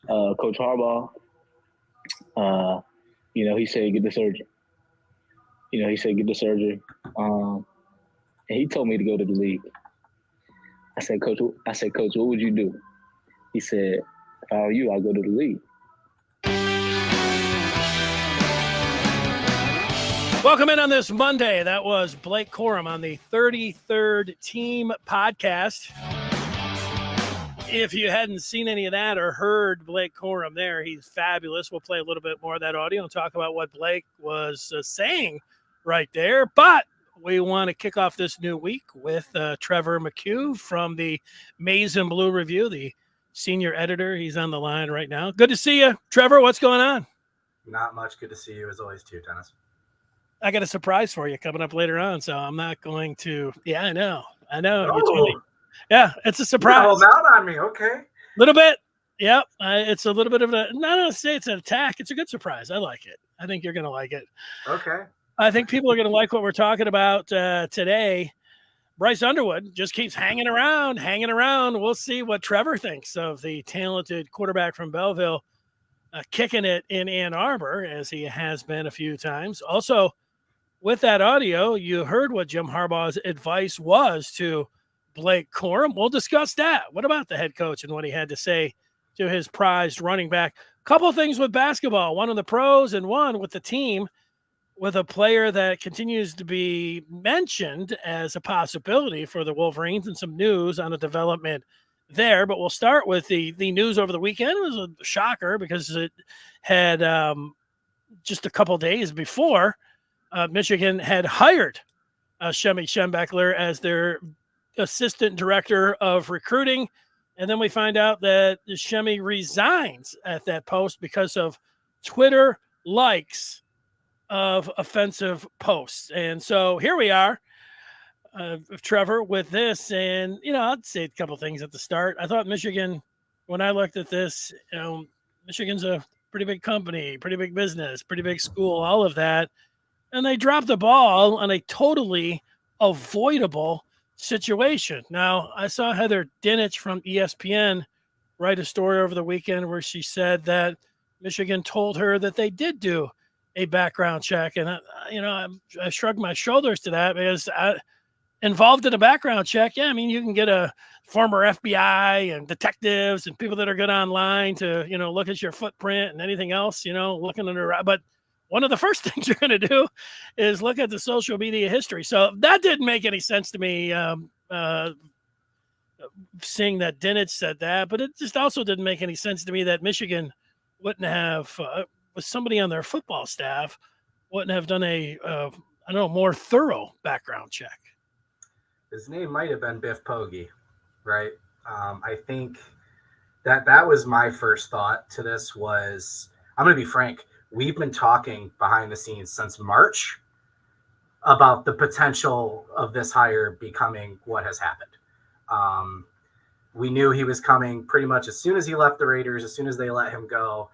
Coach Harbaugh, he said get the surgery. He said get the surgery. And he told me to go to the league. Coach, what would you do? He said, if I were you, I'd go to the league. Welcome in on this Monday. That was Blake Corum on the 33rd Team podcast. If you hadn't seen any of that or heard Blake Corum there, he's fabulous. We'll play a little bit more of that audio and talk about what Blake was saying right there. But we want to kick off this new week with Tevor McHugh from the Maize and Blue Review, the senior editor. He's on the line right now. Good to see you, Tevor. What's going on? Not much. Good to see you as always, too, Dennis. I got a surprise for you coming up later on, so I'm not going to. Yeah, I know. Oh. Yeah, it's a surprise. Hold out on me, okay? A little bit. Yep. It's a little bit of a. Not to say it's an attack. It's a good surprise. I like it. I think you're going to like it. Okay. I think people are going to like what we're talking about today. Bryce Underwood just keeps hanging around. We'll see what Tevor thinks of the talented quarterback from Belleville kicking it in Ann Arbor, as he has been a few times. Also, with that audio, you heard what Jim Harbaugh's advice was to Blake Corum. We'll discuss that. What about the head coach and what he had to say to his prized running back? A couple of things with basketball, one on the pros and one with the team, with a player that continues to be mentioned as a possibility for the Wolverines, and some news on a development there. But we'll start with the news over the weekend. It was a shocker because it had just a couple days before Michigan had hired Shemy as their assistant director of recruiting. And then we find out that Shemy resigns at that post because of Twitter likes of offensive posts. And so here we are, Tevor, with this. And, I'd say a couple things at the start. I thought Michigan, when I looked at this, Michigan's a pretty big company, pretty big business, pretty big school, all of that. And they dropped the ball on a totally avoidable situation. Now, I saw Heather Dinich from ESPN write a story over the weekend where she said that Michigan told her that they did do a background check. And, I shrugged my shoulders to that because involved in a background check, you can get a former FBI and detectives and people that are good online to, look at your footprint and anything else, looking under. But one of the first things you're going to do is look at the social media history. So that didn't make any sense to me, seeing that Dinich said that. But it just also didn't make any sense to me that Michigan wouldn't have, with somebody on their football staff, wouldn't have done a more thorough background check. His name might have been Biff Poggi, right? I think that was my first thought to this was, I'm going to be frank, we've been talking behind the scenes since March about the potential of this hire becoming what has happened. We knew he was coming pretty much as soon as he left the Raiders, as soon as they let him go.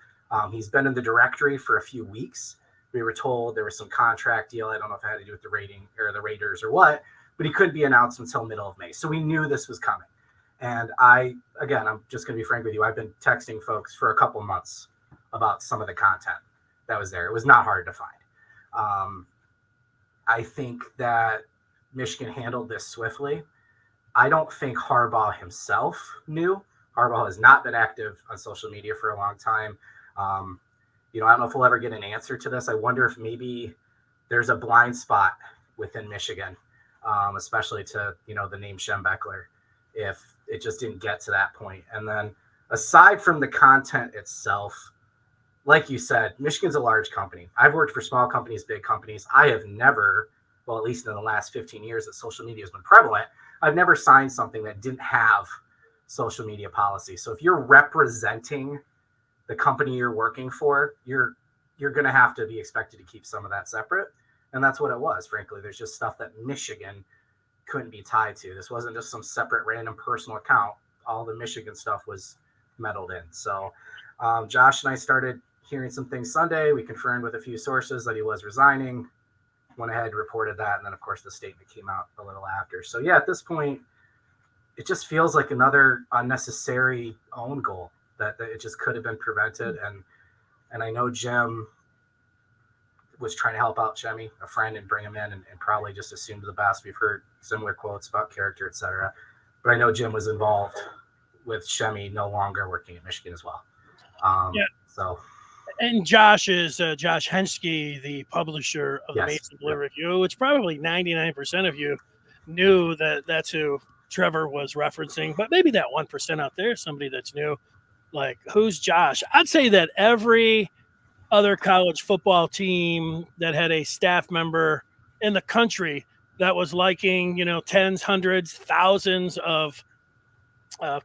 He's been in the directory for a few weeks. We were told there was some contract deal. I don't know if it had to do with the Raiders or what, but he couldn't be announced until middle of May. So we knew this was coming. And I'm just going to be frank with you. I've been texting folks for a couple months about some of the content that was there. It was not hard to find. I think that Michigan handled this swiftly. I don't think Harbaugh himself knew. Harbaugh has not been active on social media for a long time. I don't know if we'll ever get an answer to this. I wonder if maybe there's a blind spot within Michigan, especially to, the name Schembechler, if it just didn't get to that point. And then aside from the content itself, like you said, Michigan's a large company. I've worked for small companies, big companies. I have never, well, at least in the last 15 years that social media has been prevalent, I've never signed something that didn't have social media policy. So if you're representing the company you're working for, you're going to have to be expected to keep some of that separate. And that's what it was, frankly. There's just stuff that Michigan couldn't be tied to. This wasn't just some separate random personal account. All the Michigan stuff was meddled in. So Josh and I started hearing some things Sunday. We confirmed with a few sources that he was resigning, went ahead and reported that. And then, of course, the statement came out a little after. So, at this point, it just feels like another unnecessary own goal that it just could have been prevented. And I know Jim was trying to help out Shemy, a friend, and bring him in and probably just assumed the best. We've heard similar quotes about character, etc. But I know Jim was involved with Shemy no longer working at Michigan as well. So. And Josh is Josh Henschke, the publisher of the Mason Blue Review, which probably 99% of you knew that that's who Trevor was referencing. But maybe that 1% out there, somebody that's new, like, who's Josh? I'd say that every other college football team that had a staff member in the country that was liking, tens, hundreds, thousands of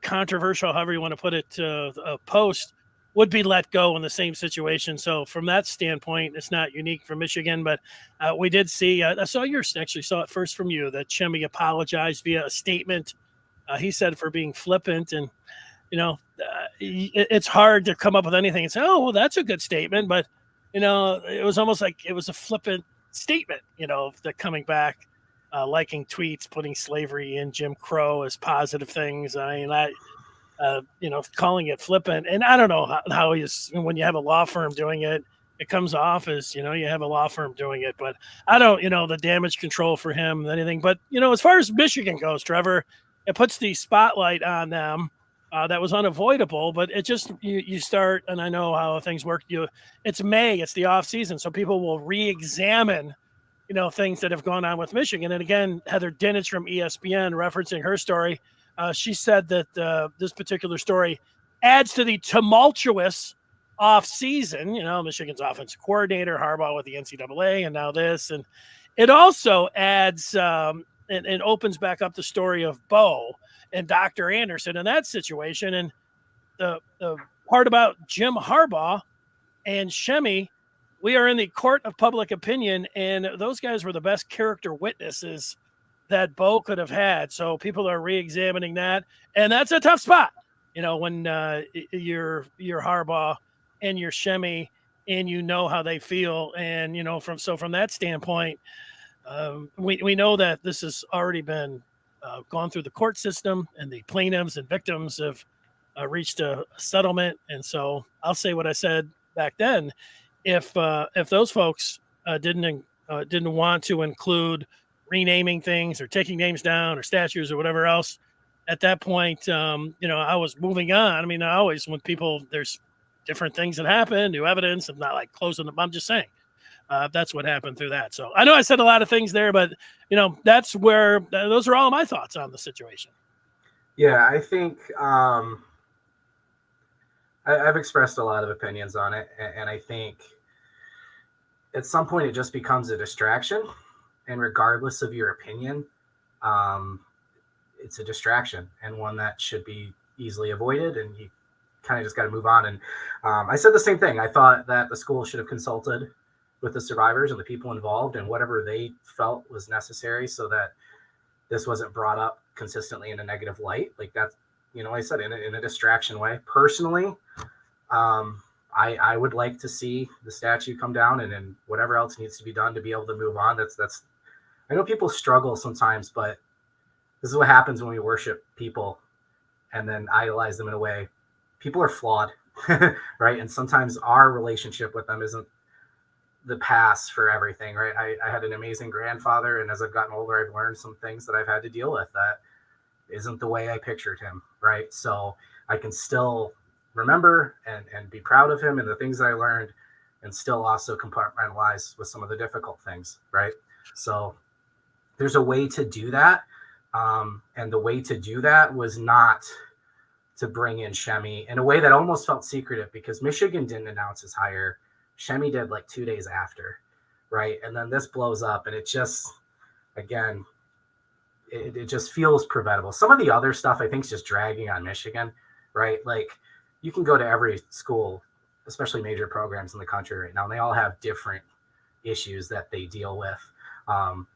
controversial, however you want to put it, post would be let go in the same situation. So from that standpoint, it's not unique for Michigan, but we did see, I saw it first from you, that Shemy apologized via a statement. He said for being flippant, and, it's hard to come up with anything and say, oh, well, that's a good statement. But, it was almost like it was a flippant statement, the coming back, liking tweets, putting slavery and Jim Crow as positive things. Calling it flippant. And I don't know how when you have a law firm doing it, it comes off as, you have a law firm doing it. But I don't, the damage control for him, anything. But, as far as Michigan goes, Trevor, it puts the spotlight on them. That was unavoidable, but it just, you start, and I know how things work. It's May, it's the off season. So people will re-examine, things that have gone on with Michigan. And again, Heather Dinich from ESPN referencing her story, she said that this particular story adds to the tumultuous off-season, Michigan's offensive coordinator, Harbaugh with the NCAA, and now this. And it also adds and opens back up the story of Bo and Dr. Anderson in that situation. And the part about Jim Harbaugh and Shemy, we are in the court of public opinion, and those guys were the best character witnesses that Bo could have had. So people are re-examining that, and that's a tough spot, when you're Harbaugh and you're Shemy, and how they feel. And, from that standpoint, we know that this has already been gone through the court system, and the plaintiffs and victims have reached a settlement. And so I'll say what I said back then. If those folks didn't want to include renaming things or taking names down or statues or whatever else, at that point, I was moving on. I mean, I always, when people, there's different things that happen, new evidence. I'm not like closing them. I'm just saying that's what happened through that. So I know I said a lot of things there, but that's where those are all my thoughts on the situation. Yeah, I think I've expressed a lot of opinions on it, and I think at some point it just becomes a distraction. And regardless of your opinion, it's a distraction, and one that should be easily avoided, and you kind of just got to move on. And I said the same thing. I thought that the school should have consulted with the survivors and the people involved and whatever they felt was necessary so that this wasn't brought up consistently in a negative light. Like that, like I said, in a distraction way. Personally, I would like to see the statue come down and whatever else needs to be done to be able to move on. That's I know people struggle sometimes, but this is what happens when we worship people and then idolize them in a way. People are flawed, right? And sometimes our relationship with them isn't the pass for everything, right? I had an amazing grandfather, and as I've gotten older, I've learned some things that I've had to deal with that isn't the way I pictured him, right? So I can still remember and be proud of him and the things that I learned, and still also compartmentalize with some of the difficult things, right? So there's a way to do that. And the way to do that was not to bring in Shemy in a way that almost felt secretive, because Michigan didn't announce his hire. Shemy did like 2 days after, right? And then this blows up, and it just, again, it just feels preventable. Some of the other stuff I think is just dragging on Michigan, right? Like you can go to every school, especially major programs in the country right now, and they all have different issues that they deal with.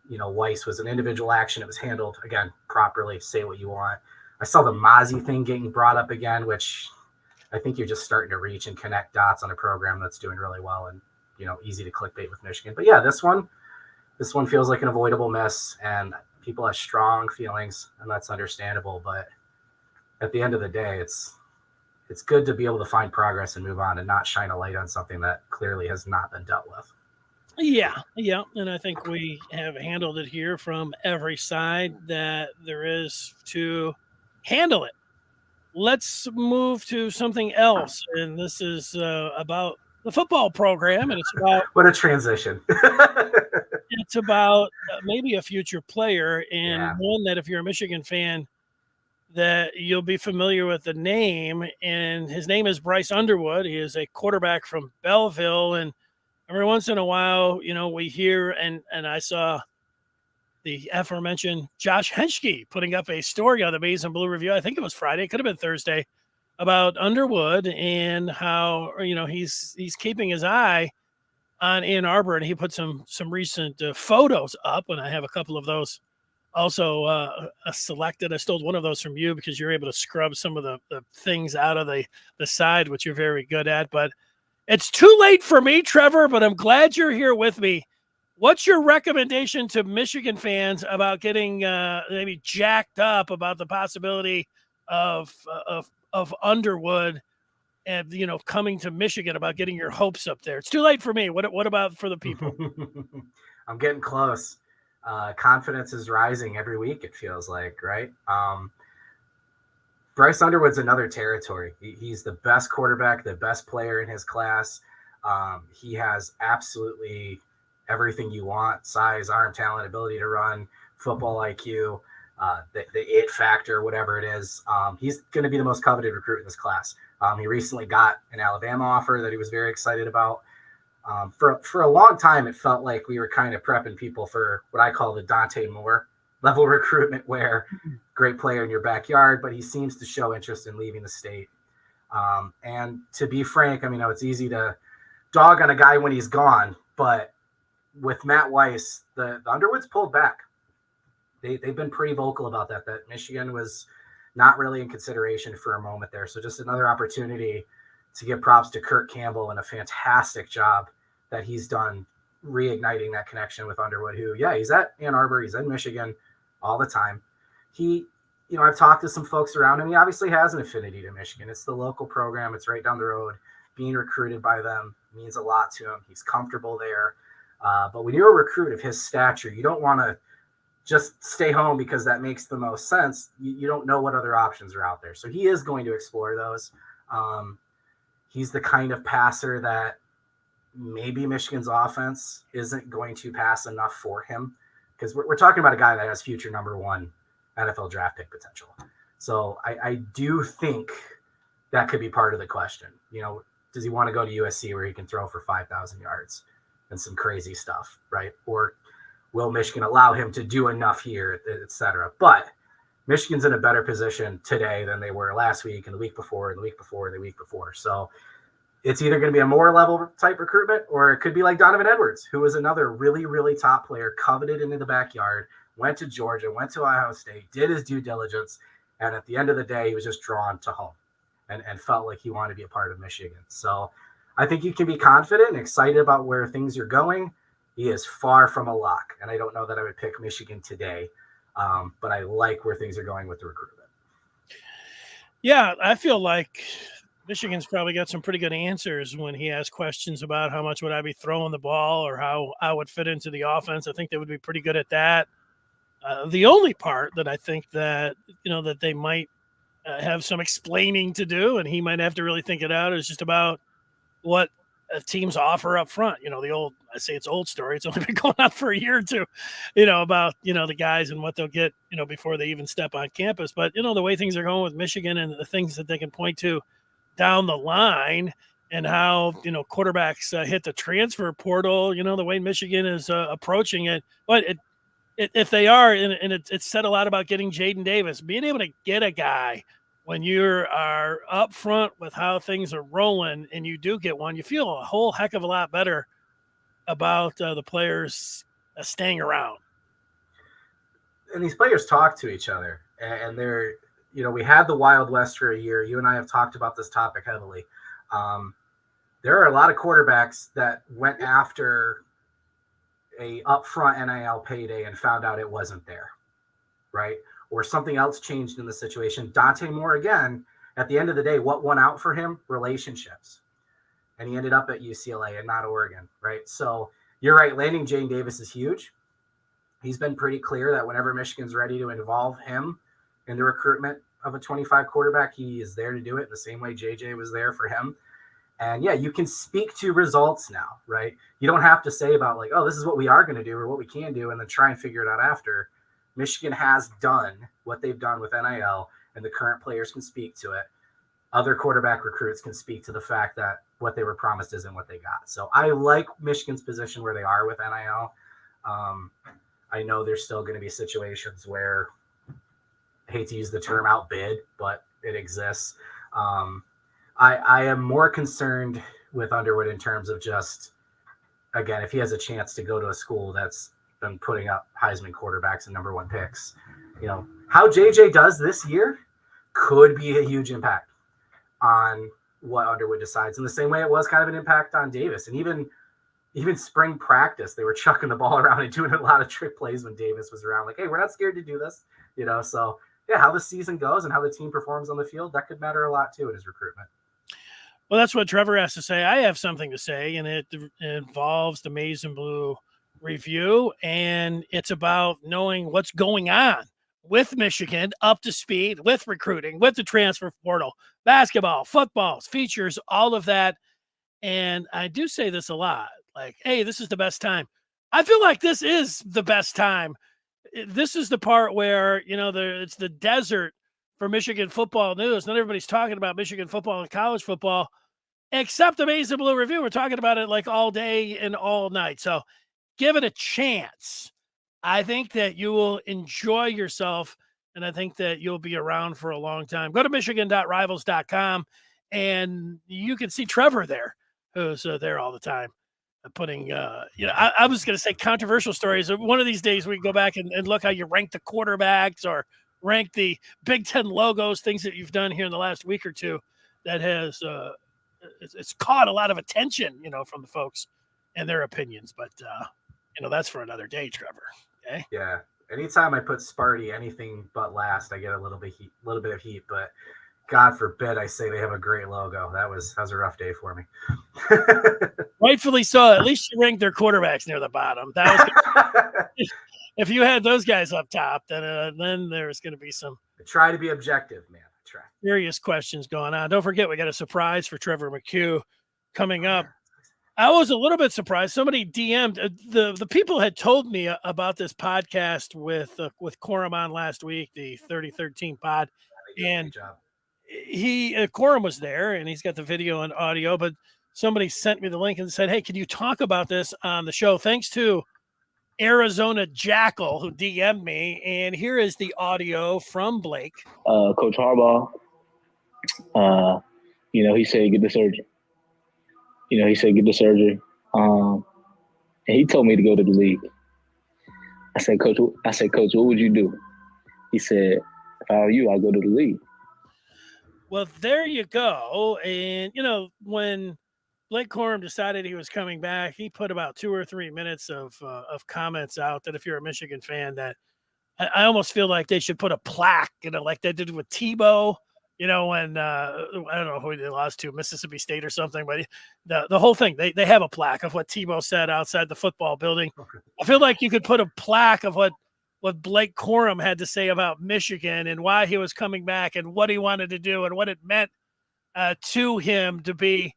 Weiss was an individual action. It was handled, again, properly. Say what you want. I saw the Mozzie thing getting brought up again, which I think you're just starting to reach and connect dots on a program that's doing really well and, easy to clickbait with Michigan. But yeah, this one feels like an avoidable miss, and people have strong feelings, and that's understandable. But at the end of the day, it's it's good to be able to find progress and move on and not shine a light on something that clearly has not been dealt with. Yeah. And I think we have handled it here from every side that there is to handle it. Let's move to something else. And this is about the football program. And it's about what a transition. It's about maybe a future player, and one that if you're a Michigan fan, that you'll be familiar with the name. And his name is Bryce Underwood. He is a quarterback from Belleville. And every once in a while, we hear, and I saw the aforementioned Josh Henschke putting up a story on the Maize and Blue Review. I think it was Friday, it could have been Thursday, about Underwood and how he's keeping his eye on Ann Arbor, and he put some recent photos up, and I have a couple of those also selected. I stole one of those from you because you're able to scrub some of the things out of the side, which you're very good at. But it's too late for me, Trevor, but I'm glad you're here with me. What's your recommendation to Michigan fans about getting maybe jacked up about the possibility of Underwood and coming to Michigan, about getting your hopes up there? It's too late for me. What about for the people? I'm getting close. Confidence is rising every week, it feels like, right? Bryce Underwood's another territory. He's the best quarterback, the best player in his class. He has absolutely everything you want: size, arm talent, ability to run, football IQ, the it factor, whatever it is. He's going to be the most coveted recruit in this class. He recently got an Alabama offer that he was very excited about. For a long time, it felt like we were kind of prepping people for what I call the Dante Moore level recruitment, where great player in your backyard, but he seems to show interest in leaving the state. And to be frank, it's easy to dog on a guy when he's gone, but with Matt Weiss, the Underwoods pulled back. They've been pretty vocal about that Michigan was not really in consideration for a moment there. So just another opportunity to give props to Kurt Campbell and a fantastic job that he's done reigniting that connection with Underwood, who, he's at Ann Arbor, he's in Michigan all the time. I've talked to some folks around him. He obviously has an affinity to Michigan. It's the local program. It's right down the road. Being recruited by them means a lot to him. He's comfortable there. But when you're a recruit of his stature, you don't want to just stay home because that makes the most sense. You don't know what other options are out there. So he is going to explore those. He's the kind of passer that maybe Michigan's offense isn't going to pass enough for him, because we're talking about a guy that has future number one NFL draft pick potential. So I do think that could be part of the question. Does he want to go to USC where he can throw for 5,000 yards and some crazy stuff, right? Or will Michigan allow him to do enough here, et cetera? But Michigan's in a better position today than they were last week and the week before and the week before and the week before. So it's either going to be a more level type recruitment, or it could be like Donovan Edwards, who was another really, really top player, coveted into the backyard, went to Georgia, went to Ohio State, did his due diligence, and at the end of the day, he was just drawn to home and felt like he wanted to be a part of Michigan. So I think you can be confident and excited about where things are going. He is far from a lock, and I don't know that I would pick Michigan today, but I like where things are going with the recruitment. Yeah, I feel like Michigan's probably got some pretty good answers when he asks questions about how much would I be throwing the ball or how I would fit into the offense. I think they would be pretty good at that. The only part that I think that, that they might have some explaining to do, and he might have to really think it out, is just about what teams offer up front. I say it's old story. It's only been going on for a year or two, about, the guys and what they'll get, before they even step on campus. But, the way things are going with Michigan and the things that they can point to down the line, and how, quarterbacks hit the transfer portal, the way Michigan is approaching it. But if they are, and it's said a lot about getting Jaden Davis, being able to get a guy when you are up front with how things are rolling and you do get one, you feel a whole heck of a lot better about the players staying around. And these players talk to each other, and they're, we had the Wild West for a year. You and I have talked about this topic heavily. There are a lot of quarterbacks that went after a upfront NIL payday and found out it wasn't there, right? Or something else changed in the situation. Dante Moore, again, at the end of the day, what won out for him? Relationships. And he ended up at UCLA and not Oregon, right? So you're right. Landing Jane Davis is huge. He's been pretty clear that whenever Michigan's ready to involve him in the recruitment of a 25 quarterback, he is there to do it the same way JJ was there for him. And yeah, you can speak to results now, right? You don't have to say about like, oh, this is what we are going to do or what we can do and then try and figure it out after. Michigan has done what they've done with NIL, and the current players can speak to it. Other quarterback recruits can speak to the fact that what they were promised isn't what they got. So I like Michigan's position where they are with NIL. I know there's still going to be situations where, I hate to use the term outbid, but it exists. I am more concerned with Underwood in terms of just, again, if he has a chance to go to a school that's been putting up Heisman quarterbacks and number one picks, how JJ does this year could be a huge impact on what Underwood decides, in the same way it was kind of an impact on Davis. And even spring practice, they were chucking the ball around and doing a lot of trick plays when Davis was around. Like, hey, we're not scared to do this, So yeah, how the season goes and how the team performs on the field, that could matter a lot too in his recruitment. Well, that's what Trevor has to say. I have something to say, and it involves the Maize and Blue review, and it's about knowing what's going on with Michigan, up to speed, with recruiting, with the transfer portal, basketball, footballs, features, all of that. And I do say this a lot, like, hey, this is the best time. I feel like this is the best time. This is the part where, it's the desert for Michigan football news. Not everybody's talking about Michigan football and college football, except the Maize and Blue review. We're talking about it like all day and all night. So give it a chance. I think that you will enjoy yourself, and I think that you'll be around for a long time. Go to michigan.rivals.com, and you can see Trevor there, who's there all the time, putting, I was going to say controversial stories. One of these days we can go back and look how you rank the quarterbacks or rank the Big Ten logos, things that you've done here in the last week or two that has it's caught a lot of attention, from the folks and their opinions. But, that's for another day, Trevor. Okay. Yeah. Anytime I put Sparty anything but last, I get a little bit of heat, but God forbid I say they have a great logo. That was a rough day for me. Rightfully so. At least you ranked their quarterbacks near the bottom. That was if you had those guys up top, then there's going to be some. I try to be objective, man. I try. Serious questions going on. Don't forget, we got a surprise for Trevor McHugh coming up. I was a little bit surprised. Somebody DM'd the people had told me about this podcast with Corum on last week, the 3013 pod, and Corum was there, and he's got the video and audio. But somebody sent me the link and said, "Hey, can you talk about this on the show?" Thanks to Arizona Jackal who DM'd me, and here is the audio from Blake. Coach Harbaugh, he said get the surgery. And he told me to go to the league. I said, Coach, what would you do? He said, if I were you, I'd go to the league. Well, there you go. And, when Blake Corum decided he was coming back, he put about 2 or 3 minutes of comments out that if you're a Michigan fan, that I almost feel like they should put a plaque, like they did with Tebow, when I don't know who they lost to, Mississippi State or something, but the whole thing, they have a plaque of what Tebow said outside the football building. I feel like you could put a plaque of what Blake Corum had to say about Michigan and why he was coming back and what he wanted to do and what it meant to him to be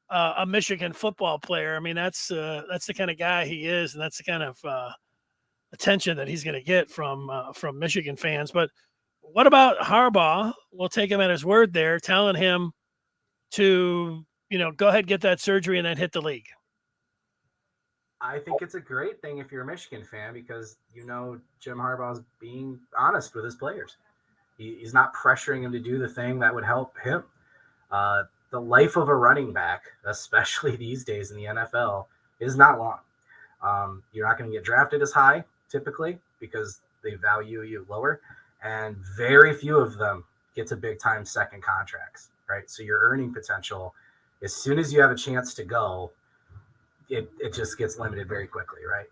a Michigan football player. I mean, that's the kind of guy he is, and that's the kind of attention that he's going to get from Michigan fans. But what about Harbaugh? We'll take him at his word there, telling him to, go ahead, get that surgery and then hit the league. I think it's a great thing if you're a Michigan fan because, Jim Harbaugh's being honest with his players. He's not pressuring him to do the thing that would help him. The life of a running back, especially these days in the NFL, is not long. You're not going to get drafted as high typically because they value you lower. And very few of them get to big-time second contracts, right? So your earning potential, as soon as you have a chance to go, it just gets limited very quickly, right?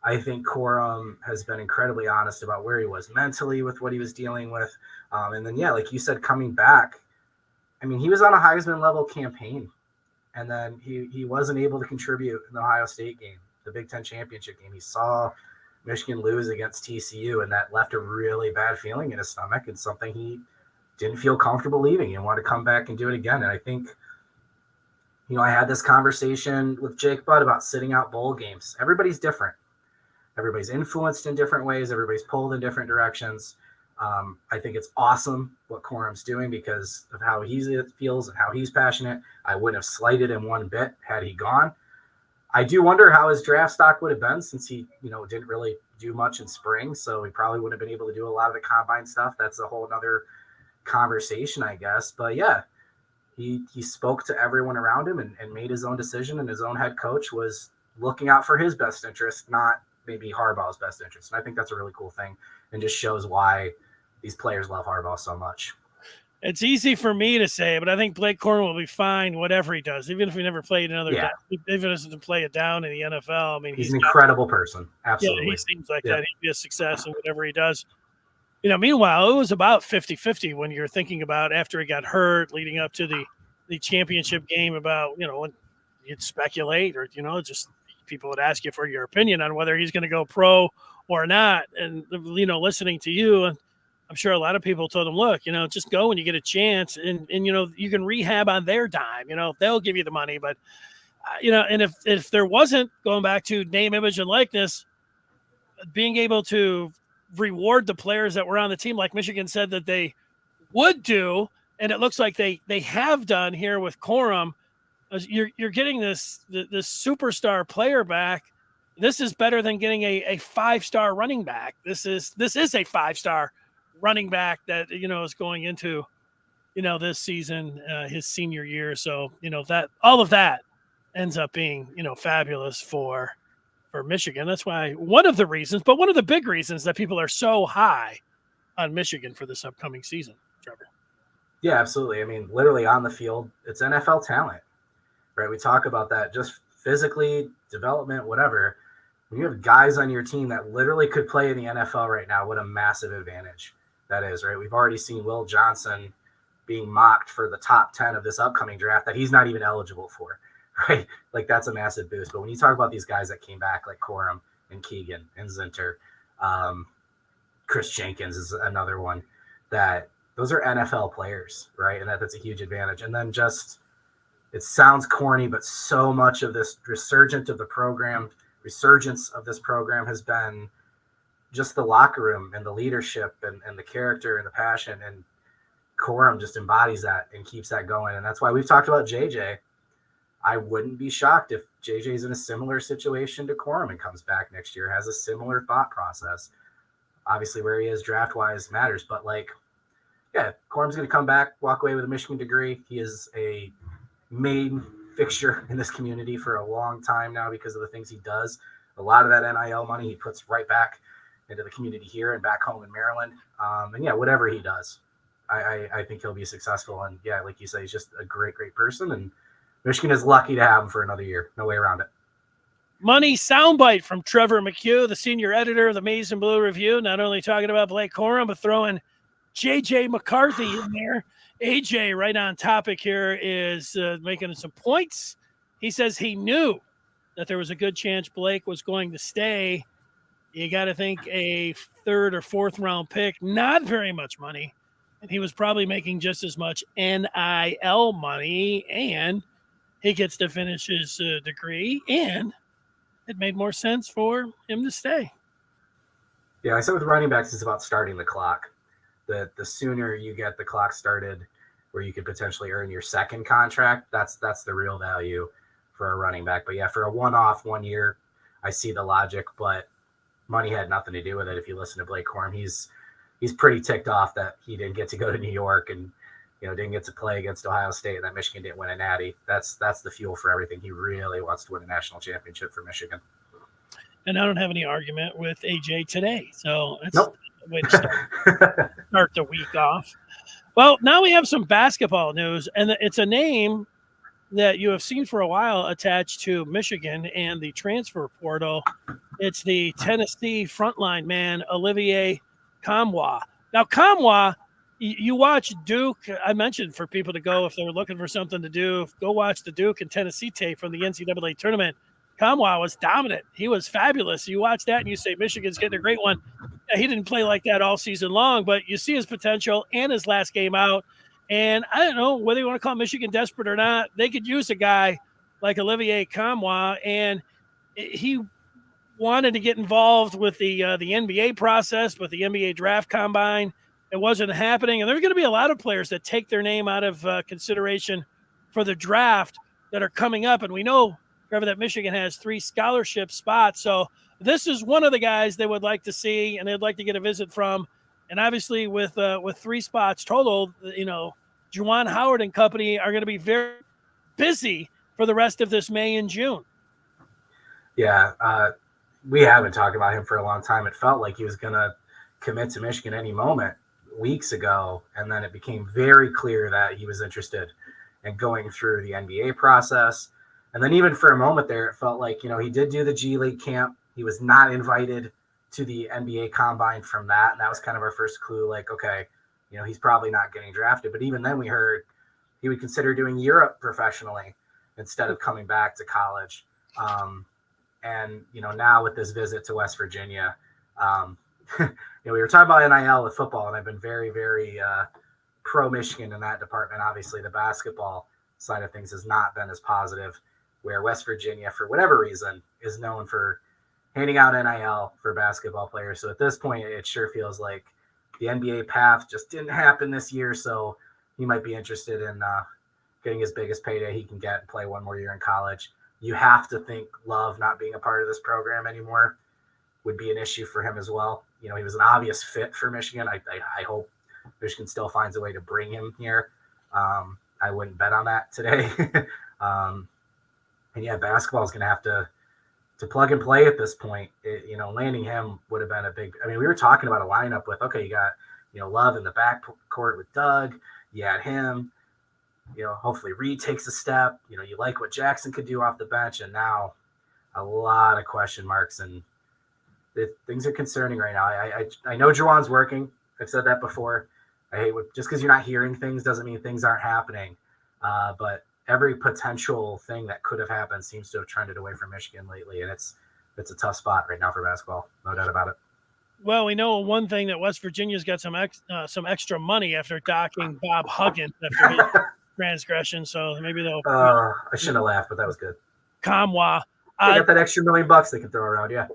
I think Corum has been incredibly honest about where he was mentally with what he was dealing with. And then, yeah, like you said, coming back, I mean, he was on a Heisman level campaign, and then he wasn't able to contribute in the Ohio State game, the Big Ten championship game. He saw Michigan lose against TCU, and that left a really bad feeling in his stomach and something he didn't feel comfortable leaving and wanted to come back and do it again. And I think, I had this conversation with Jake Budd about sitting out bowl games. Everybody's different. Everybody's influenced in different ways. Everybody's pulled in different directions. I think it's awesome what Corum's doing because of how he feels and how he's passionate. I wouldn't have slighted him one bit had he gone. I do wonder how his draft stock would have been since he, didn't really do much in spring. So he probably wouldn't have been able to do a lot of the combine stuff. That's a whole other conversation, I guess. But yeah, he spoke to everyone around him and made his own decision. And his own head coach was looking out for his best interest, not maybe Harbaugh's best interest. And I think that's a really cool thing and just shows why these players love Harbaugh so much. It's easy for me to say, but I think Blake Corum will be fine whatever he does, even if he never played another down, even if he doesn't play it down in the NFL. I mean, he's an incredible person. Absolutely. Yeah, he seems like that. He'd be a success in whatever he does. Meanwhile, it was about 50-50 when you're thinking about after he got hurt leading up to the championship game about, when you'd speculate or, just people would ask you for your opinion on whether he's going to go pro or not. And, listening to you, and I'm sure a lot of people told him, look, just go when you get a chance and you can rehab on their dime, they'll give you the money. But, and if there wasn't, going back to name, image, and likeness, being able to reward the players that were on the team, like Michigan said that they would do, and it looks like they have done here with Corum, you're getting this superstar player back. This is better than getting a 5-star running back. This is a 5-star running back that is going into this season, his senior year. So that all of that ends up being fabulous for Michigan. That's why one of the big reasons that people are so high on Michigan for this upcoming season, Trevor. Yeah, absolutely. I mean, literally on the field, it's NFL talent, right? We talk about that just physically, development, whatever. When you have guys on your team that literally could play in the NFL right now, what a massive advantage that is, right? We've already seen Will Johnson being mocked for the top 10 of this upcoming draft that he's not even eligible for, right? Like, that's a massive boost. But when you talk about these guys that came back, like Corum and Keegan and Zinter, Chris Jenkins is another one, that those are NFL players, right? And that's a huge advantage. And then just, it sounds corny, but so much of this resurgence of this program has been just the locker room and the leadership and the character and the passion. And Corum just embodies that and keeps that going. And that's why we've talked about JJ. I wouldn't be shocked if JJ's in a similar situation to Corum and comes back next year, has a similar thought process. Obviously, where he is draft-wise matters, but Corum's going to come back, walk away with a Michigan degree. He is a main fixture in this community for a long time now because of the things he does. A lot of that NIL money he puts right back into the community here and back home in Maryland. Whatever he does, I think he'll be successful. And yeah, like you say, he's just a great, great person. And Michigan is lucky to have him for another year. No way around it. Money soundbite from Trevor McHugh, the senior editor of the Maize and Blue Review, not only talking about Blake Corum, but throwing J.J. McCarthy in there. AJ, right on topic here, is making some points. He says he knew that there was a good chance Blake was going to stay. You got to think a 3rd or 4th round pick, not very much money. And he was probably making just as much NIL money, and he gets to finish his degree, and it made more sense for him to stay. Yeah, I said with running backs, it's about starting the clock. The sooner you get the clock started where you could potentially earn your second contract, that's the real value for a running back. But yeah, for a one-off 1 year, I see the logic, but money had nothing to do with it. If you listen to Blake Corum, he's pretty ticked off that he didn't get to go to New York and didn't get to play against Ohio State and that Michigan didn't win a natty. That's the fuel for everything. He really wants to win a national championship for Michigan. And I don't have any argument with AJ today. So that's nope. a way to start the week off. Well, now we have some basketball news, and it's a name that you have seen for a while attached to Michigan and the transfer portal. It's the Tennessee frontline man, Olivier Nkamhoua. Now, Nkamhoua, you watch Duke. I mentioned for people to go if they're looking for something to do, go watch the Duke and Tennessee tape from the NCAA tournament. Nkamhoua was dominant. He was fabulous. You watch that and you say Michigan's getting a great one. He didn't play like that all season long, but you see his potential and his last game out. And I don't know whether you want to call Michigan desperate or not. They could use a guy like Olivier Nkamhoua, and he wanted to get involved with the NBA process, with the NBA draft combine. It wasn't happening. And there's going to be a lot of players that take their name out of consideration for the draft that are coming up. And we know, Trevor, that Michigan has 3 scholarship spots. So this is one of the guys they would like to see and they'd like to get a visit from. And obviously with 3 spots total, Juwan Howard and company are going to be very busy for the rest of this May and June. Yeah, we haven't talked about him for a long time. It felt like he was going to commit to Michigan any moment weeks ago, and then it became very clear that he was interested in going through the NBA process. And then even for a moment there, it felt like, he did do the G League camp. He was not invited to the NBA combine from that, and that was kind of our first clue, like, okay, he's probably not getting drafted. But even then we heard he would consider doing Europe professionally instead of coming back to college. And, now with this visit to West Virginia, we were talking about NIL with football, and I've been very, very pro-Michigan in that department. Obviously, the basketball side of things has not been as positive, where West Virginia, for whatever reason, is known for handing out NIL for basketball players. So at this point, it sure feels like the NBA path just didn't happen this year, so he might be interested in getting his biggest payday he can get and play one more year in college. You have to think Love not being a part of this program anymore would be an issue for him as well. He was an obvious fit for Michigan. I hope Michigan still finds a way to bring him here. I wouldn't bet on that today. And yeah, basketball is going to have to plug and play at this point. Landing him would have been a big. I mean, we were talking about a lineup with, okay, you got Love in the backcourt with Doug. You had him. Hopefully Reed takes a step. You like what Jackson could do off the bench, and now a lot of question marks, and things are concerning right now. I know Juwan's working. I've said that before. I hate just because you're not hearing things doesn't mean things aren't happening. But every potential thing that could have happened seems to have trended away from Michigan lately, and it's a tough spot right now for basketball. No doubt about it. Well, we know one thing, that West Virginia's got some extra money after docking Bob Huggins after his transgression, so maybe they'll. I shouldn't have laughed, but that was good. Nkamhoua. They got that extra $1 million they can throw around, yeah.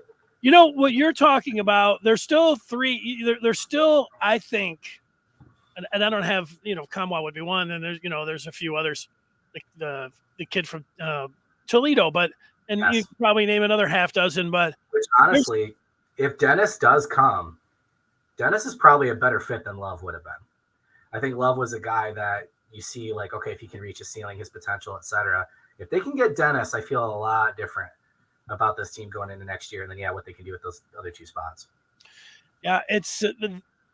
What you're talking about, there's still 3. There's still, I think, and I don't have, Nkamhoua would be one, and there's a few others, like the kid from Toledo, but yes. You could probably name another half dozen, but which honestly, if Dennis does come, Dennis is probably a better fit than Love would have been. I think Love was a guy that you see like, okay, if he can reach his ceiling, his potential, etc. If they can get Dennis, I feel a lot different about this team going into next year, and then what they can do with those other 2 spots. Yeah, it's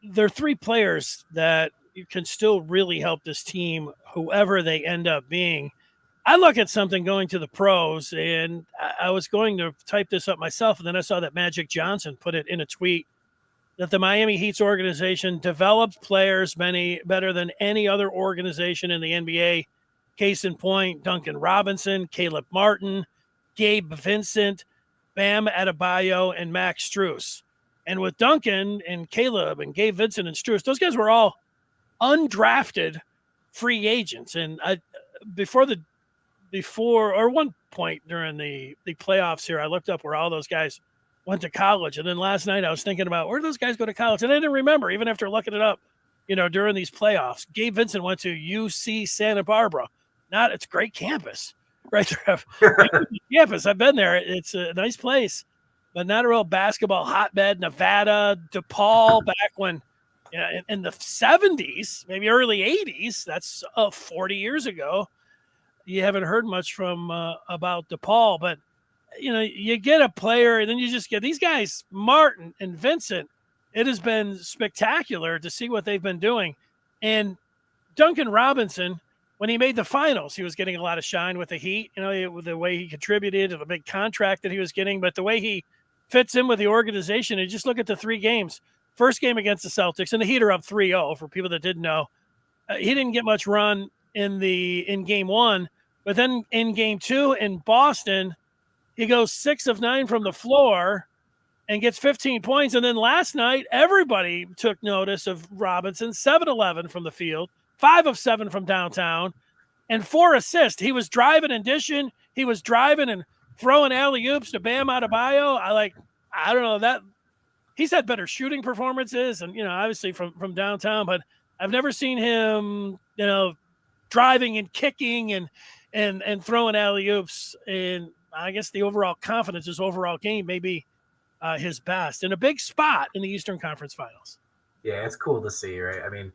there are 3 players that can still really help this team, whoever they end up being. I look at something going to the pros, and I was going to type this up myself, and then I saw that Magic Johnson put it in a tweet that the Miami Heat's organization developed players better than any other organization in the NBA. Case in point, Duncan Robinson, Caleb Martin, Gabe Vincent, Bam Adebayo, and Max Strus. And with Duncan and Caleb and Gabe Vincent and Strus, those guys were all undrafted free agents. And one point during the playoffs here, I looked up where all those guys went to college. And then last night I was thinking about where did those guys go to college? And I didn't remember, even after looking it up, during these playoffs. Gabe Vincent went to UC Santa Barbara. It's a great campus right there. Campus. I've been there. It's a nice place, but not a real basketball hotbed. Nevada, DePaul, back when, in the 70s, maybe early 80s, that's 40 years ago. You haven't heard much from about DePaul, but you get a player, and then you just get these guys, Martin and Vincent. It has been spectacular to see what they've been doing. And Duncan Robinson, when he made the finals, he was getting a lot of shine with the Heat, with the way he contributed to the big contract that he was getting, but the way he fits in with the organization. And just look at the 3 games. First game against the Celtics, and the Heat are up 3-0 for people that didn't know. He didn't get much run in game 1, but then in game 2 in Boston, he goes 6 of 9 from the floor and gets 15 points. And then last night, everybody took notice of Robinson, 7-11 from the field, 5 of 7 from downtown, and 4 assists. He was driving and dishing. He was driving and throwing alley-oops to Bam Adebayo. I don't know that he's had better shooting performances and, obviously from downtown, but I've never seen him, driving and kicking and throwing alley-oops. And I guess the overall confidence, his overall game may be his best in a big spot in the Eastern Conference Finals. Yeah, it's cool to see, right? I mean,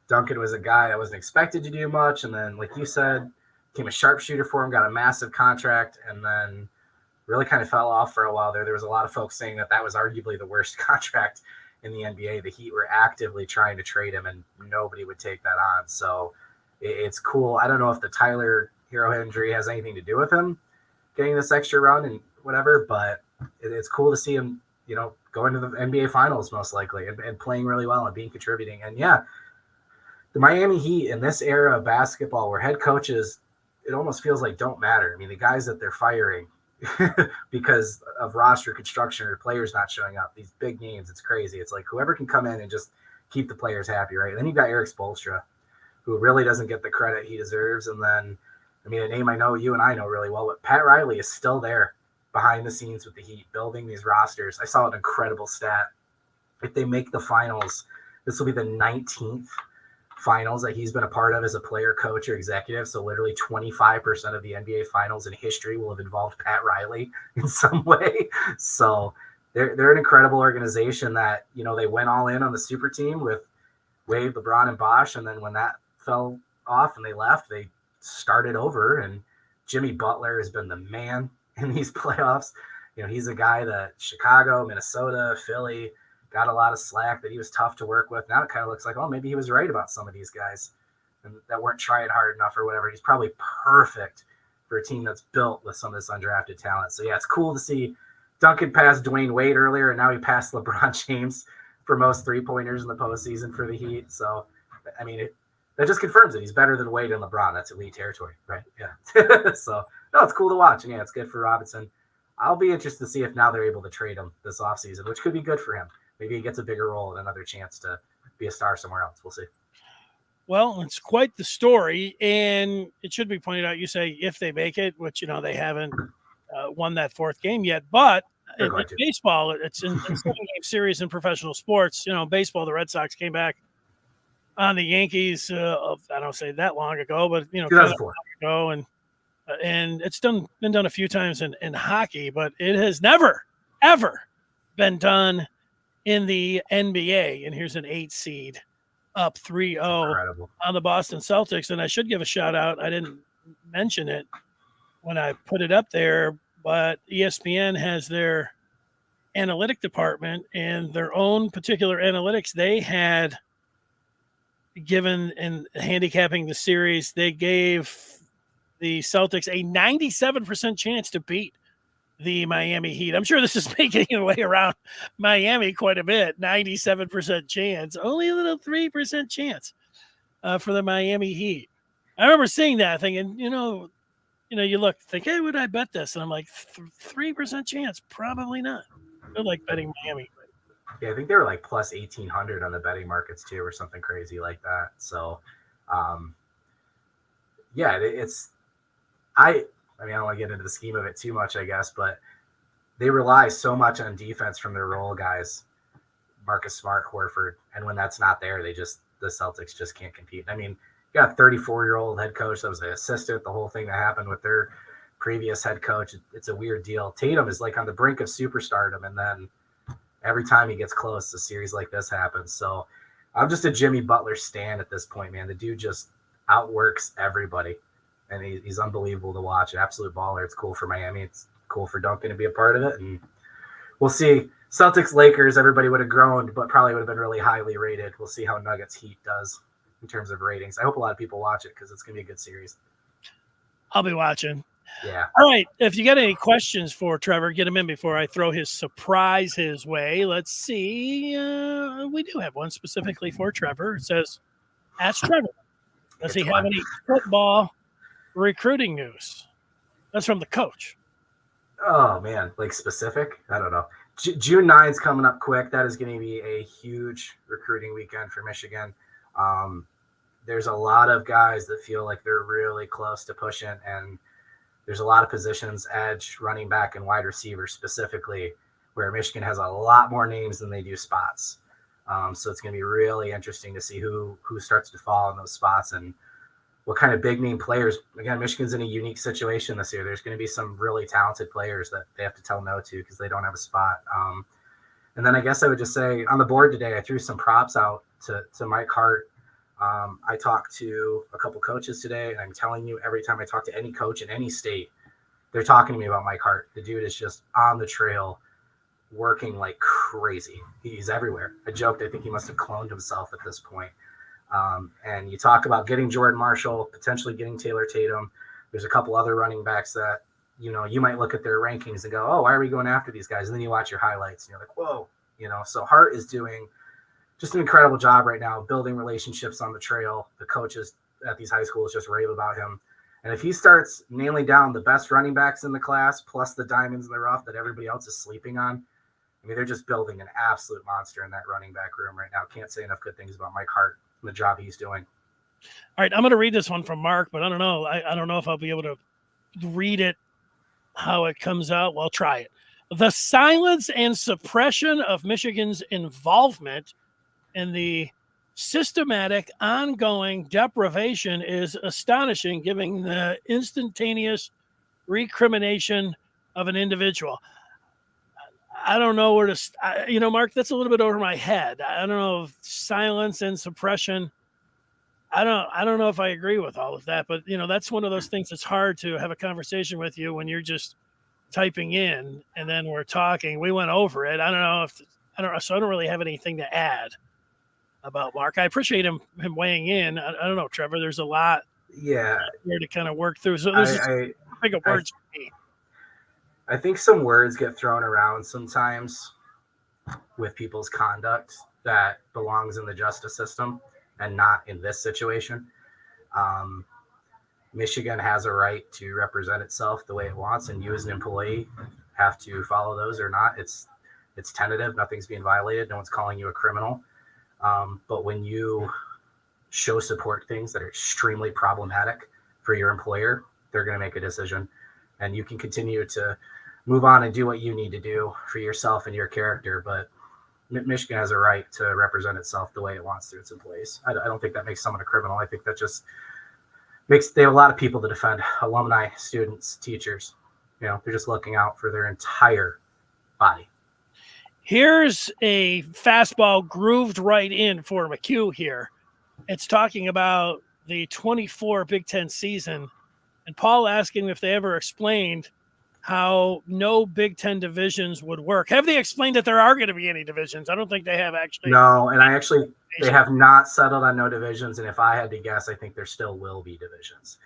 Duncan was a guy that wasn't expected to do much. And then, like you said, became a sharpshooter for him, got a massive contract, and then really kind of fell off for a while there. There was a lot of folks saying that was arguably the worst contract in the NBA. The Heat were actively trying to trade him, and nobody would take that on. So it's cool. I don't know if the Tyler Hero injury has anything to do with him getting this extra run and whatever, but it's cool to see him, going to the NBA Finals most likely and playing really well and being contributing. And yeah, the Miami Heat in this era of basketball where head coaches, it almost feels like don't matter. I mean, the guys that they're firing because of roster construction or players not showing up, these big names, it's crazy. It's like whoever can come in and just keep the players happy, right? And then you've got Eric Spoelstra, who really doesn't get the credit he deserves. And then, I mean, a name I know you and I know really well, but Pat Riley is still there behind the scenes with the Heat, building these rosters. I saw an incredible stat. If they make the finals, this will be the 19th finals that he's been a part of as a player, coach, or executive. So literally 25% of the NBA finals in history will have involved Pat Riley in some way. So they're an incredible organization that, they went all in on the super team with Wade, LeBron, and Bosh. And then when that fell off and they left, they started over. And Jimmy Butler has been the man in these playoffs. He's a guy that Chicago, Minnesota, Philly got a lot of slack that he was tough to work with. Now it kind of looks like, maybe he was right about some of these guys and that weren't trying hard enough or whatever. He's probably perfect for a team that's built with some of this undrafted talent. So yeah, it's cool to see Duncan pass Dwayne Wade earlier, and now he passed LeBron James for most 3-pointers in the postseason for the Heat. So, I mean, that just confirms it. He's better than Wade and LeBron. That's elite territory, right? Yeah. So, no, it's cool to watch. And yeah, it's good for Robinson. I'll be interested to see if now they're able to trade him this offseason, which could be good for him. Maybe he gets a bigger role and another chance to be a star somewhere else. We'll see. Well, it's quite the story. And it should be pointed out, you say if they make it, which, they haven't won that 4th game yet. But in baseball, it's in 7-game series in professional sports. Baseball, the Red Sox came back on the Yankees, I don't say that long ago, but, 2004 ago. And it's been done a few times in hockey, but it has never, ever been done in the NBA. And here's an 8 seed up 3-0 on the Boston Celtics. And I should give a shout out. I didn't mention it when I put it up there, but ESPN has their analytic department and their own particular analytics. They had given in handicapping the series, they gave the Celtics a 97% chance to beat the Miami Heat. I'm sure this is making the way around Miami quite a bit. 97% chance, only a little 3% chance for the Miami Heat. I remember seeing that thing, and you think, hey, would I bet this? And I'm like, 3% chance, probably not. I like betting Miami. Yeah, I think they were like plus 1,800 on the betting markets too, or something crazy like that. So, yeah, I don't want to get into the scheme of it too much, I guess, but they rely so much on defense from their role guys, Marcus Smart, Horford, and when that's not there, the Celtics just can't compete. I mean, you got a 34-year-old head coach that was the assistant, the whole thing that happened with their previous head coach. It's a weird deal. Tatum is like on the brink of superstardom, and then every time he gets close, a series like this happens. So I'm just a Jimmy Butler stan at this point, man. The dude just outworks everybody. And he's unbelievable to watch, an absolute baller. It's cool for Miami. It's cool for Duncan to be a part of it. And we'll see. Celtics, Lakers, everybody would have groaned, but probably would have been really highly rated. We'll see how Nuggets Heat does. in terms of ratings. I hope a lot of people watch it because it's going to be a good series. I'll be watching. Yeah. All right. If you got any questions for Trevor, get them in before I throw his surprise his way. Let's see. We do have one specifically for Trevor. It says, ask Trevor, does he have any football recruiting news? That's from the coach. Oh, man. Like specific? I don't know. June 9's coming up quick. That is going to be a huge recruiting weekend for Michigan. There's a lot of guys that feel like they're really close to pushing, and there's a lot of positions, edge, running back, and wide receiver specifically, where Michigan has a lot more names than they do spots. So it's going to be really interesting to see who starts to fall in those spots and what kind of big name players. Again, Michigan's in a unique situation this year. There's going to be some really talented players that they have to tell no to because they don't have a spot. And then I guess I would just say on the board today, I threw some props out to Mike Hart. I talked to a couple coaches today, and I'm telling you, every time I talk to any coach in any state, they're talking to me about Mike Hart. The dude is just on the trail, working like crazy. He's everywhere. I joked, I think he must have cloned himself at this point. And you talk about getting Jordan Marshall, potentially getting Taylor Tatum. There's a couple other running backs that, you might look at their rankings and go, oh, why are we going after these guys? And then you watch your highlights and you're like, whoa, so Hart is doing just an incredible job right now, building relationships on the trail. The coaches at these high schools just rave about him. And if he starts nailing down the best running backs in the class, plus the diamonds in the rough that everybody else is sleeping on, I mean, they're just building an absolute monster in that running back room right now. Can't say enough good things about Mike Hart and the job he's doing. All right, I'm going to read this one from Mark, but I don't know. I don't know if I'll be able to read it how it comes out. Well, try it. The silence and suppression of Michigan's involvement in the systematic ongoing deprivation is astonishing, given the instantaneous recrimination of an individual. I don't know where to, Mark, that's a little bit over my head. I don't know if silence and suppression. I don't know if I agree with all of that, but that's one of those things that's hard to have a conversation with you when you're just typing in and then we're talking. We went over it. So I don't really have anything to add about Mark. I appreciate him weighing in. I don't know, Trevor. There's a lot here to kind of work through. So this is big of words for me. I think some words get thrown around sometimes with people's conduct that belongs in the justice system and not in this situation. Michigan has a right to represent itself the way it wants, and you as an employee have to follow those or not. It's tentative. Nothing's being violated. No one's calling you a criminal. But when you show support things that are extremely problematic for your employer, they're going to make a decision, and you can continue to move on and do what you need to do for yourself and your character. But Michigan has a right to represent itself the way it wants through its employees. I don't think that makes someone a criminal. I think that just they have a lot of people to defend: alumni, students, teachers. They're just looking out for their entire body. Here's a fastball grooved right in for McHugh here. It's talking about the 24 Big Ten season, and Paul asking if they ever explained how no Big Ten divisions would work. Have they explained that there are going to be any divisions? I don't think they have actually. No, and they have not settled on no divisions. And if I had to guess, I think there still will be divisions.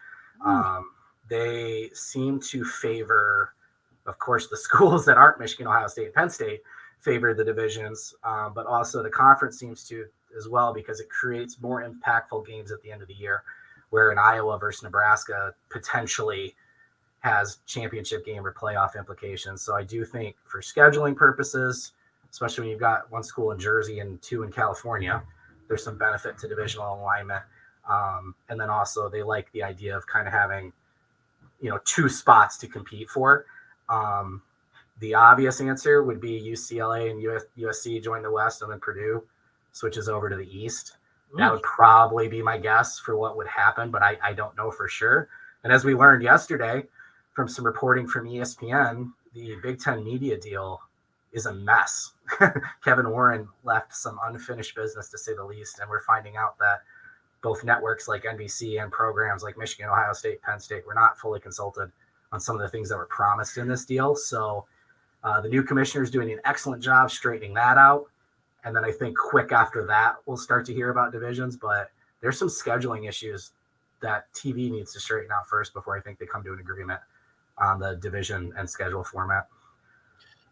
They seem to favor, of course, the schools that aren't Michigan, Ohio State, and Penn State favor the divisions, but also the conference seems to as well, because it creates more impactful games at the end of the year, where an Iowa versus Nebraska potentially has championship game or playoff implications. So I do think for scheduling purposes, especially when you've got one school in Jersey and two in California, there's some benefit to divisional alignment. And then also they like the idea of kind of having, two spots to compete for. The obvious answer would be UCLA and USC join the West, and then Purdue switches over to the East. That would probably be my guess for what would happen, but I don't know for sure. And as we learned yesterday from some reporting from ESPN, the Big Ten media deal is a mess. Kevin Warren left some unfinished business, to say the least, and we're finding out that both networks like NBC and programs like Michigan, Ohio State, Penn State were not fully consulted on some of the things that were promised in this deal. So the new commissioner is doing an excellent job straightening that out. And then I think quick after that, we'll start to hear about divisions, but there's some scheduling issues that TV needs to straighten out first before I think they come to an agreement on the division and schedule format.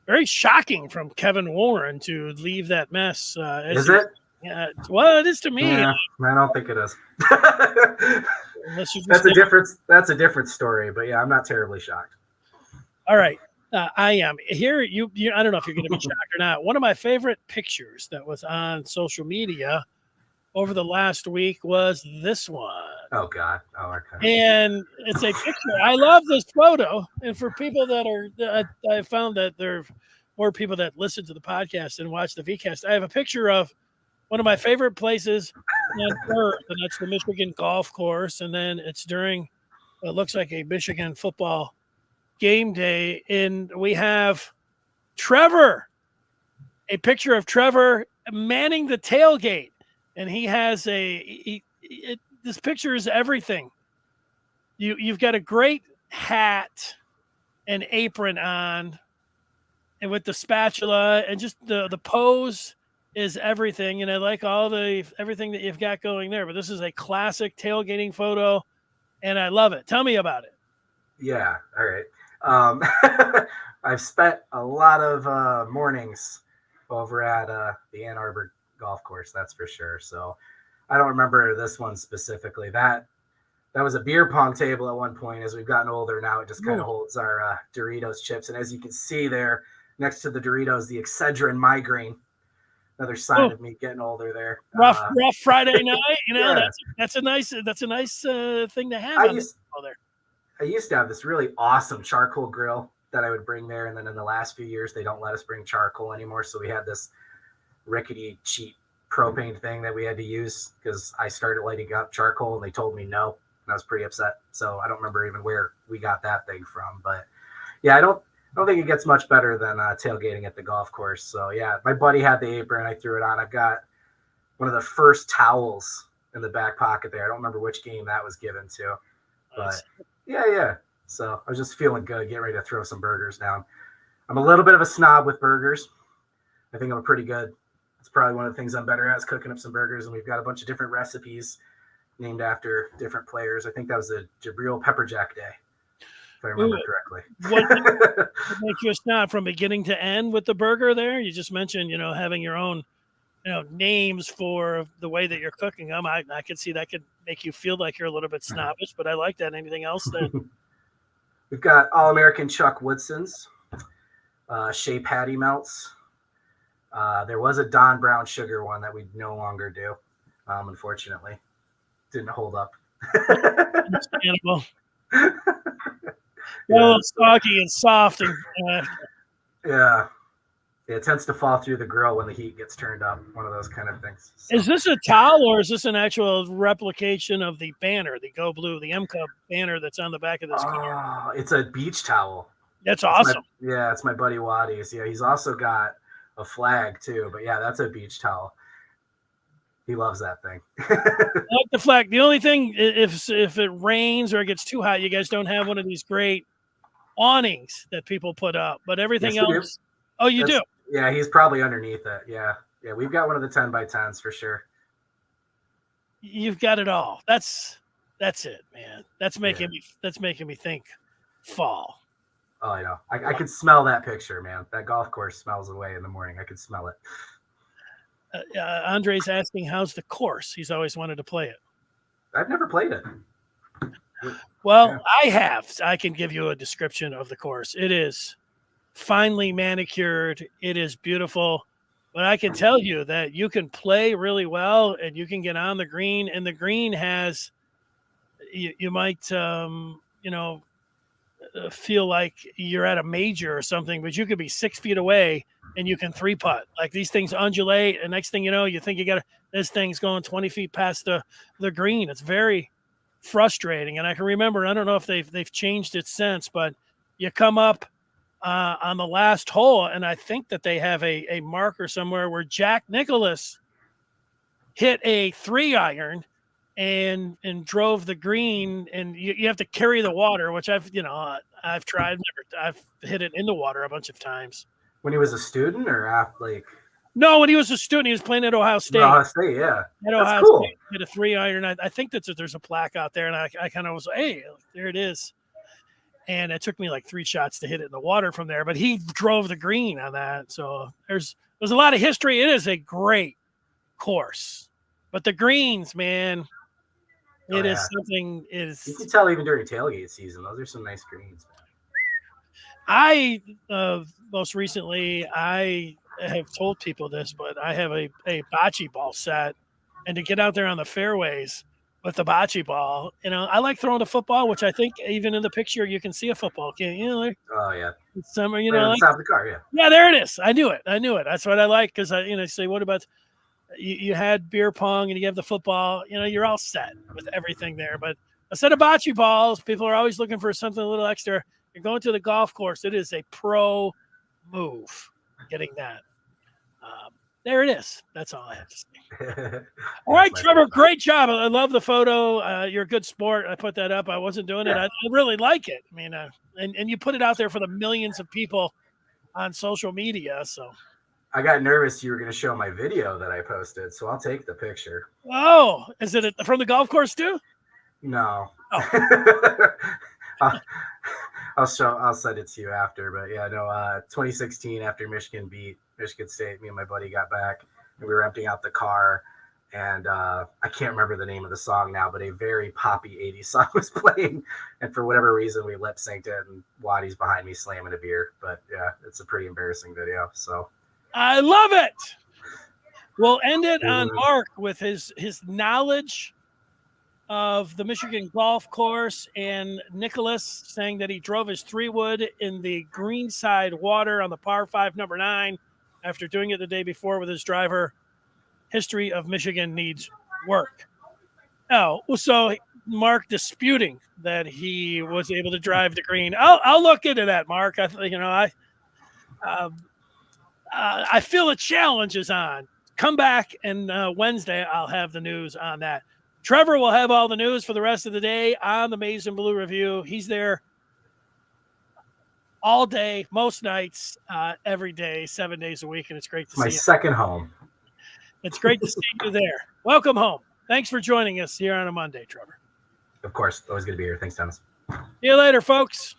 Very shocking from Kevin Warren to leave that mess. Is it? Yeah. Well, it is to me. Yeah, I don't think it is. Unless you That's a different story, but yeah, I'm not terribly shocked. All right. I am here. You I don't know if you're going to be shocked or not. One of my favorite pictures that was on social media over the last week was this one. Oh God. Oh, okay. And it's a picture. I love this photo. And for people that are, I found that there are more people that listen to the podcast and watch the VCast. I have a picture of one of my favorite places on earth, and that's the Michigan golf course. And then it's during what looks like a Michigan football game day, and we have Tevor, a picture of Tevor manning the tailgate, and he has this picture is everything. You've got a great hat and apron on, and with the spatula, and just the pose is everything. And I like everything that you've got going there. But this is a classic tailgating photo, and I love it. Tell me about it. Yeah. All right. I've spent a lot of mornings over at the Ann Arbor golf course, that's for sure. So I don't remember this one specifically. That was a beer pong table at one point. As we've gotten older now, it just kind of holds our Doritos chips. And as you can see there, next to the Doritos, the Excedrin migraine. Another sign of me getting older there. Rough Friday night. Yeah. That's a nice thing to have. I used to have this really awesome charcoal grill that I would bring there. And then in the last few years, they don't let us bring charcoal anymore. So we had this rickety, cheap propane thing that we had to use because I started lighting up charcoal and they told me no. And I was pretty upset. So I don't remember even where we got that thing from. But yeah, I don't think it gets much better than tailgating at the golf course. So yeah, my buddy had the apron. I threw it on. I've got one of the first towels in the back pocket there. I don't remember which game that was given to. But yeah. So I was just feeling good, getting ready to throw some burgers down. I'm a little bit of a snob with burgers. I think I'm pretty good. It's probably one of the things I'm better at is cooking up some burgers. And we've got a bunch of different recipes named after different players. I think that was a Jabril Pepper Jack day, if I remember correctly. What makes you a snob from beginning to end with the burger there? You just mentioned, having your own, names for the way that you're cooking them. I could see that could make you feel like you're a little bit snobbish, but I like that. Anything else that we've got All-American Chuck Woodson's, Shea Patty Melts. There was a Don Brown Sugar one that we no longer do. Unfortunately, didn't hold up. Understandable. Well, it's soggy and soft, and yeah, it tends to fall through the grill when the heat gets turned up. One of those kind of things. So. Is this a towel or is this an actual replication of the banner, the Go Blue, the M Cup banner that's on the back of this car? Oh, it's a beach towel. That's awesome. It's my buddy Waddy's. Yeah, he's also got a flag too. But yeah, that's a beach towel. He loves that thing. I like the flag. The only thing, if it rains or it gets too hot, you guys don't have one of these great awnings that people put up. But everything else. Oh, you do? Yeah, he's probably underneath it. Yeah, we've got one of the 10x10s for sure. You've got it all. That's it, man. That's making me think fall. Oh, I know. I could smell that picture, man. That golf course smells away in the morning. I could smell it. Andre's asking, how's the course? He's always wanted to play it. I've never played it. Well, yeah. I have. I can give you a description of the course. It is finely manicured. It is beautiful. But I can tell you that you can play really well and you can get on the green. And the green has, you might, feel like you're at a major or something, but you could be 6 feet away and you can 3-putt. Like these things undulate, and next thing you know, you think this thing's going 20 feet past the green. It's very frustrating. And I can remember, I don't know if they've changed it since, but you come up on the last hole, and I think that they have a marker somewhere where Jack Nicklaus hit a 3-iron and drove the green, and you have to carry the water, which I've tried. I've hit it in the water a bunch of times. When he was a student or after, like? No, when he was a student, he was playing at Ohio State. Ohio State, yeah. At That's Ohio cool. State, hit a 3-iron. I think there's a plaque out there, and I kind of was like, hey, there it is. And it took me like 3 shots to hit it in the water from there, but he drove the green on that. So there's a lot of history. It is a great course, but the greens, man, it is something. It is. You can tell even during tailgate season, those are some nice greens. I most recently I have told people this, but I have a bocce ball set, and to get out there on the fairways with the bocce ball, I like throwing the football, which I think even in the picture you can see a football. Can't you? Like, oh yeah, summer, right on top of the car, yeah. Yeah, there it is. I knew it. That's what I like because I say, what about you had beer pong and you have the football? You're all set with everything there. But a set of bocce balls, people are always looking for something a little extra. You're going to the golf course. It is a pro move getting that. There it is. That's all I have to say. All right, Trevor, great job. I love the photo. You're a good sport. I put that up. I wasn't doing it. I really like it. I mean, and you put it out there for the millions of people on social media. So I got nervous you were going to show my video that I posted, so I'll take the picture. Oh, is it from the golf course too? No. Oh. I'll send it to you after, but yeah, no. 2016, after Michigan beat Michigan State, me and my buddy got back, and we were emptying out the car, and I can't remember the name of the song now, but a very poppy 80s song was playing, and for whatever reason, we lip synced it, and Waddy's behind me slamming a beer. But yeah, it's a pretty embarrassing video. So I love it. We'll end it on Mark with his knowledge of the Michigan golf course, and Nicholas saying that he drove his 3-wood in the greenside water on the par 5 number 9 after doing it the day before with his driver. History of Michigan needs work. Oh, so Mark disputing that he was able to drive the green. I'll look into that, Mark. I feel a challenge is on. Come back, and Wednesday I'll have the news on that. Trevor will have all the news for the rest of the day on the Maize and Blue Review. He's there all day, most nights, every day, 7 days a week, and it's great to see you. My second home. It's great to see you there. Welcome home. Thanks for joining us here on a Monday, Trevor. Of course. Always good to be here. Thanks, Thomas. See you later, folks.